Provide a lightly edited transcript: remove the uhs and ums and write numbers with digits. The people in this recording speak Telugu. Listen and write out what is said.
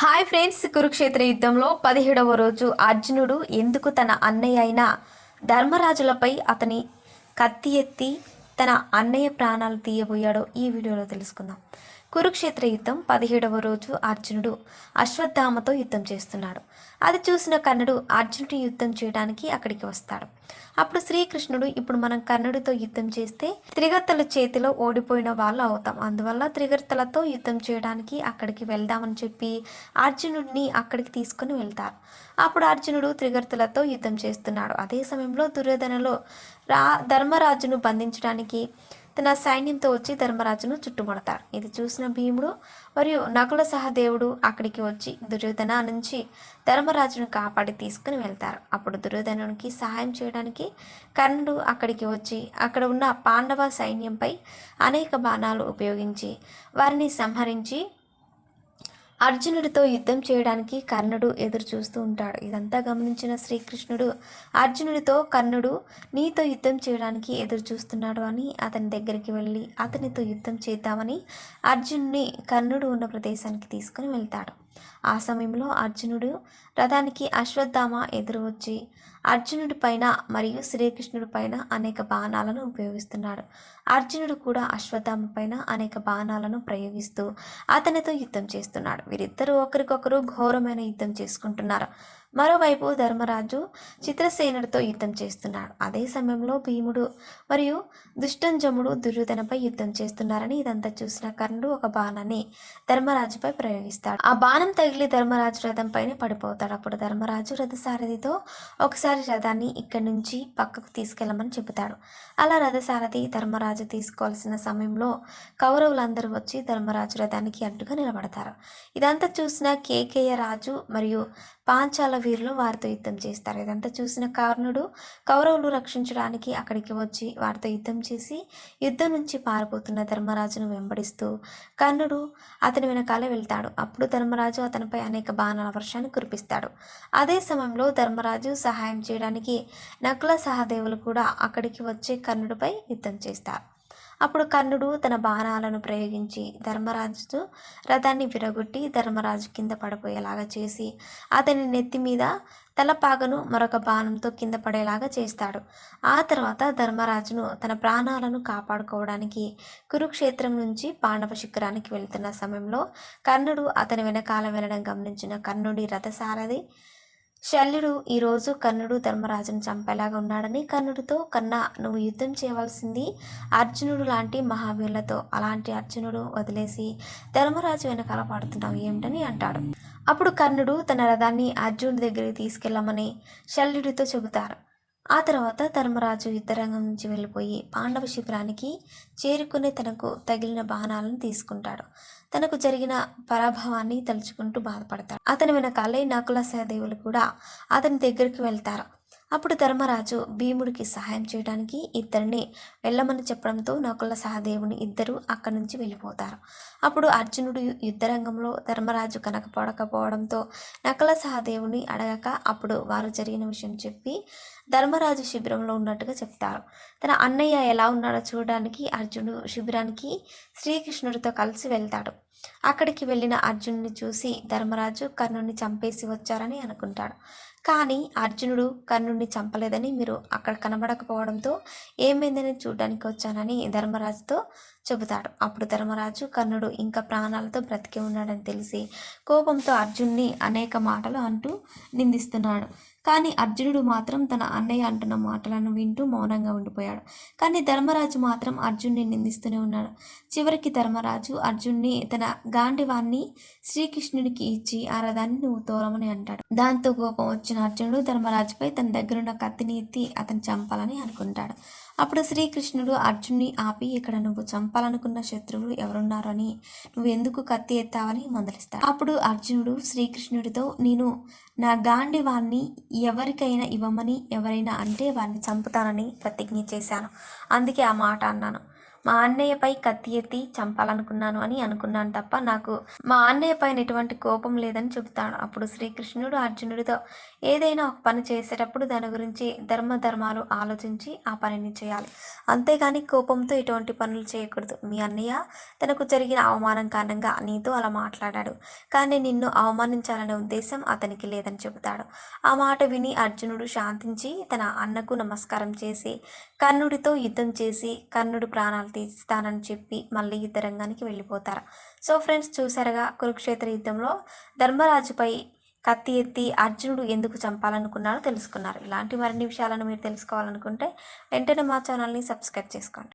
హాయ్ ఫ్రెండ్స్, కురుక్షేత్ర యుద్ధంలో 17వ రోజు అర్జునుడు ఎందుకు తన అన్నయ్య అయిన ధర్మరాజులపై అతని కత్తి ఎత్తి తన అన్నయ్య ప్రాణాలు తీయబోయాడో ఈ వీడియోలో తెలుసుకుందాం. కురుక్షేత్ర యుద్ధం 17వ రోజు అర్జునుడు అశ్వత్థామతో యుద్ధం చేస్తున్నాడు. అది చూసిన కర్ణుడు అర్జునుడి యుద్ధం చేయడానికి అక్కడికి వస్తాడు. అప్పుడు శ్రీకృష్ణుడు, ఇప్పుడు మనం కర్ణుడితో యుద్ధం చేస్తే త్రిగర్తల చేతిలో ఓడిపోయిన వాళ్ళు అవుతాం, అందువల్ల త్రిగర్తలతో యుద్ధం చేయడానికి అక్కడికి వెళ్దామని చెప్పి అర్జునుడిని అక్కడికి తీసుకుని వెళ్తారు. అప్పుడు అర్జునుడు త్రిగర్తలతో యుద్ధం చేస్తున్నాడు. అదే సమయంలో దుర్యోధనలో ధర్మరాజును బంధించడానికి తన సైన్యంతో వచ్చి ధర్మరాజును చుట్టుముడతాడు. ఇది చూసిన భీముడు మరియు నకుల సహదేవుడు అక్కడికి వచ్చి దుర్యోధన నుంచి ధర్మరాజును కాపాడి తీసుకుని వెళ్తారు. అప్పుడు దుర్యోధనునికి సహాయం చేయడానికి కర్ణుడు అక్కడికి వచ్చి అక్కడ ఉన్న పాండవ సైన్యంపై అనేక బాణాలు ఉపయోగించి వారిని సంహరించి అర్జునుడితో యుద్ధం చేయడానికి కర్ణుడు ఎదురు చూస్తూ ఉంటాడు. ఇదంతా గమనించిన శ్రీకృష్ణుడు అర్జునుడితో, కర్ణుడు నీతో యుద్ధం చేయడానికి ఎదురు చూస్తున్నాడు అని అతని దగ్గరికి వెళ్ళి అతనితో యుద్ధం చేద్దామని అర్జునుడిని కర్ణుడు ఉన్న ప్రదేశానికి తీసుకుని వెళ్తాడు. ఆ సమయంలో అర్జునుడు రథానికి అశ్వత్థామ ఎదురు వచ్చి అర్జునుడి పైన మరియు శ్రీకృష్ణుడి పైన అనేక బాణాలను ఉపయోగిస్తున్నాడు. అర్జునుడు కూడా అశ్వత్థామ పైన అనేక బాణాలను ప్రయోగిస్తూ అతనితో యుద్ధం చేస్తున్నాడు. వీరిద్దరూ ఒకరికొకరు ఘోరమైన యుద్ధం చేసుకుంటున్నారు. మరోవైపు ధర్మరాజు చిత్రసేనుడితో యుద్ధం చేస్తున్నాడు. అదే సమయంలో భీముడు మరియు దుష్టంజముడు దుర్యోధనపై యుద్ధం చేస్తున్నారని ఇదంతా చూసిన కర్ణుడు ఒక బాణాన్ని ధర్మరాజుపై ప్రయోగిస్తాడు. ఆ బాణం తగిలి ధర్మరాజు రథం పైన పడిపోతాడు. అప్పుడు ధర్మరాజు రథసారథితో ఒకసారి రథాన్ని ఇక్కడి నుంచి పక్కకు తీసుకెళ్లమని చెబుతాడు. అలా రథసారథి ధర్మరాజు తీసుకోవాల్సిన సమయంలో కౌరవులందరూ వచ్చి ధర్మరాజు రథానికి అడ్డుగా నిలబడతారు. ఇదంతా చూసిన కేకేయ రాజు మరియు పాంచాల వీరులు వారితో యుద్ధం చేస్తారు. ఇదంతా చూసిన కర్ణుడు కౌరవులు రక్షించడానికి అక్కడికి వచ్చి వారితో యుద్ధం చేసి యుద్ధం నుంచి పారిపోతున్న ధర్మరాజును వెంబడిస్తూ కర్ణుడు అతని వెనకాలే వెళ్తాడు. అప్పుడు ధర్మరాజు అతనిపై అనేక బాణాల వర్షాన్ని కురిపిస్తాడు. అదే సమయంలో ధర్మరాజు సహాయం చేయడానికి నకుల సహదేవులు కూడా అక్కడికి వచ్చి కర్ణుడిపై యుద్ధం చేస్తారు. అప్పుడు కర్ణుడు తన బాణాలను ప్రయోగించి ధర్మరాజు రథాన్ని విరగొట్టి ధర్మరాజు కింద పడిపోయేలాగా చేసి అతని నెత్తి మీద తలపాగను మరొక బాణంతో కింద పడేలాగా చేస్తాడు. ఆ తర్వాత ధర్మరాజును తన ప్రాణాలను కాపాడుకోవడానికి కురుక్షేత్రం నుంచి పాండవ శిఖరానికి వెళ్తున్న సమయంలో కర్ణుడు అతని వెనకాల వెళ్ళడం గమనించిన కర్ణుడి రథసారథి శల్యుడు ఈరోజు కర్ణుడు ధర్మరాజును చంపేలాగా ఉన్నాడని కర్ణుడితో, కన్నా నువ్వు యుద్ధం చేయవలసింది అర్జునుడు లాంటి మహావీరులతో, అలాంటి అర్జునుడు వదిలేసి ధర్మరాజు వెనకాల పడుతున్నావు ఏమిటని అంటాడు. అప్పుడు కర్ణుడు తన రథాన్ని అర్జునుడి దగ్గరికి తీసుకెళ్లమని శల్యుడితో చెబుతారు. ఆ తర్వాత ధర్మరాజు యుద్ధరంగం నుంచి వెళ్ళిపోయి పాండవ శిబిరానికి చేరుకుని తనకు తగిలిన బాణాలను తీసుకుంటాడు. తనకు జరిగిన పరాభవాన్ని తలుచుకుంటూ బాధపడతాడు. అతని వెనకాలే నకుల సహదేవులు కూడా అతని దగ్గరికి వెళ్తారు. అప్పుడు ధర్మరాజు భీముడికి సహాయం చేయడానికి ఇద్దరిని వెళ్ళమని చెప్పడంతో నకుల సహదేవుని ఇద్దరు అక్కడి నుంచి వెళ్ళిపోతారు. అప్పుడు అర్జునుడు యుద్ధరంగంలో ధర్మరాజు కనకపోవడంతో నకుల సహదేవుని అడగక అప్పుడు వారు జరిగిన విషయం చెప్పి ధర్మరాజు శిబిరంలో ఉన్నట్టుగా చెప్తారు. తన అన్నయ్య ఎలా ఉన్నాడో చూడడానికి అర్జునుడు శిబిరానికి శ్రీకృష్ణుడితో కలిసి వెళ్తాడు. అక్కడికి వెళ్ళిన అర్జునుడిని చూసి ధర్మరాజు కర్ణుడిని చంపేసి వచ్చారని అనుకుంటాడు. కానీ అర్జునుడు కర్ణుడిని చంపలేదని, మీరు అక్కడ కనబడకపోవడంతో ఏమైందని చూడడానికి వచ్చానని ధర్మరాజుతో చెబుతాడు. అప్పుడు ధర్మరాజు కర్ణుడు ఇంకా ప్రాణాలతో బ్రతికి ఉన్నాడని తెలిసి కోపంతో అర్జున్ని అనేక మాటలు అంటూ నిందిస్తున్నాడు. కానీ అర్జునుడు మాత్రం తన అన్నయ్య అంటున్న మాటలను వింటూ మౌనంగా ఉండిపోయాడు. కానీ ధర్మరాజు మాత్రం అర్జున్ని నిందిస్తూనే ఉన్నాడు. చివరికి ధర్మరాజు అర్జున్ని తన గాండివాన్ని శ్రీకృష్ణుడికి ఇచ్చి ఆ రథాన్ని నువ్వు తోలమని అంటాడు. దాంతో కోపం వచ్చిన అర్జునుడు ధర్మరాజుపై తన దగ్గరున్న కత్తిని ఎత్తి అతను చంపాలని అనుకుంటాడు. అప్పుడు శ్రీకృష్ణుడు అర్జున్ని ఆపి, ఇక్కడ నువ్వు చంపాలనుకున్న శత్రువులు ఎవరున్నారని, నువ్వు ఎందుకు కత్తి ఎత్తావని మందలిస్తాడు. అప్పుడు అర్జునుడు శ్రీకృష్ణుడితో, నేను నా గాండివాన్ని ఎవరికైనా ఇవ్వమని ఎవరైనా అంటే వారిని చంపుతానని ప్రతిజ్ఞ చేశాను, అందుకే ఆ మాట అన్నాను. మా అన్నయ్యపై కత్తి ఎత్తి చంపాలనుకున్నాను అని అనుకున్నాను తప్ప నాకు మా అన్నయ్య పైన ఎటువంటి కోపం లేదని చెబుతాడు. అప్పుడు శ్రీకృష్ణుడు అర్జునుడితో ఏదైనా ఒక పని చేసేటప్పుడు దాని గురించి ధర్మాలు ఆలోచించి ఆ పనిని చేయాలి, అంతేగాని కోపంతో ఎటువంటి పనులు చేయకూడదు. మీ అన్నయ్య తనకు జరిగిన అవమానం కారణంగా నీతో అలా మాట్లాడాడు, కానీ నిన్ను అవమానించాలనే ఉద్దేశం అతనికి లేదని చెబుతాడు. ఆ మాట విని అర్జునుడు శాంతించి తన అన్నకు నమస్కారం చేసి కర్ణుడితో యుద్ధం చేసి కర్ణుడి ప్రాణాలు తీస్తానని చెప్పి మళ్ళీ యుద్ధ రంగానికి వెళ్ళిపోతారు. సో ఫ్రెండ్స్, చూసారుగా కురుక్షేత్ర యుద్ధంలో ధర్మరాజుపై కత్తి ఎత్తి అర్జునుడు ఎందుకు చంపాలనుకున్నాడో తెలుసుకున్నారు. ఇలాంటి మరిన్ని విషయాలను మీరు తెలుసుకోవాలనుకుంటే వెంటనే మా ఛానల్ని సబ్స్క్రైబ్ చేసుకోండి.